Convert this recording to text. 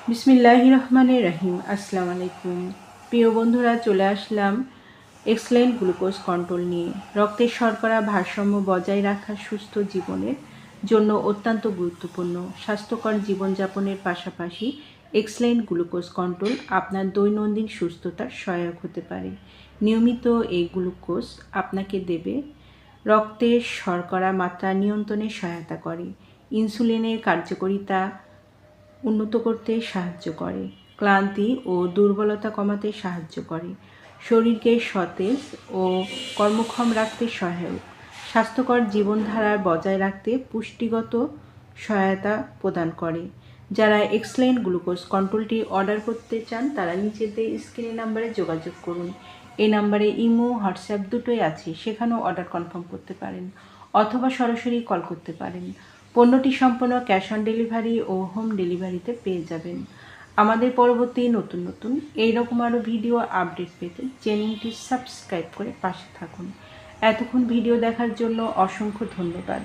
বিসমিল্লাহির রহমানির রহিম। আসসালামু আলাইকুম প্রিয় বন্ধুরা, চলে আসলাম এক্সেলেন্ট গ্লুকোজ কন্ট্রোল নিয়ে। রক্তের শর্করা ভারসাম্য বজায় রাখা সুস্থ জীবনের জন্য অত্যন্ত গুরুত্বপূর্ণ। স্বাস্থ্যকর জীবনযাপনের পাশাপাশি এক্সেলেন্ট গ্লুকোজ কন্ট্রোল আপনার দৈনন্দিন সুস্থতার সহায়ক হতে পারে। নিয়মিত এই গ্লুকোজ আপনাকে দেবে রক্তের শর্করা মাত্রা নিয়ন্ত্রণে সহায়তা করে, ইনসুলিনের কার্যকারিতা উন্নত করতে সাহায্য করে, ক্লান্তি ও দুর্বলতা কমাতে সাহায্য করে, শরীরকে সতেজ ও কর্মক্ষম রাখতে সহায়ক, স্বাস্থ্যকর জীবনধারা বজায় রাখতে পুষ্টিগত সহায়তা প্রদান করে। যারা এক্সেলেন্ট গ্লুকোজ কন্ট্রোলটি অর্ডার করতে চান তারা নিচেতে স্ক্রিনে নাম্বারে যোগাযোগ করুন। এই নাম্বারে ইমো, হোয়াটসঅ্যাপ দুটোই আছে, সেখানেও অর্ডার কনফার্ম করতে পারেন অথবা সরাসরি কল করতে পারেন। পণ্যটি সম্পূর্ণ ক্যাশ অন ডেলিভারি ও হোম ডেলিভারিতে পেয়ে যাবেন। আমাদের পরবর্তী নতুন নতুন এইরকম আরও ভিডিও আপডেট পেতে চ্যানেলটি সাবস্ক্রাইব করে পাশে থাকুন। এতক্ষণ ভিডিও দেখার জন্য অসংখ্য ধন্যবাদ।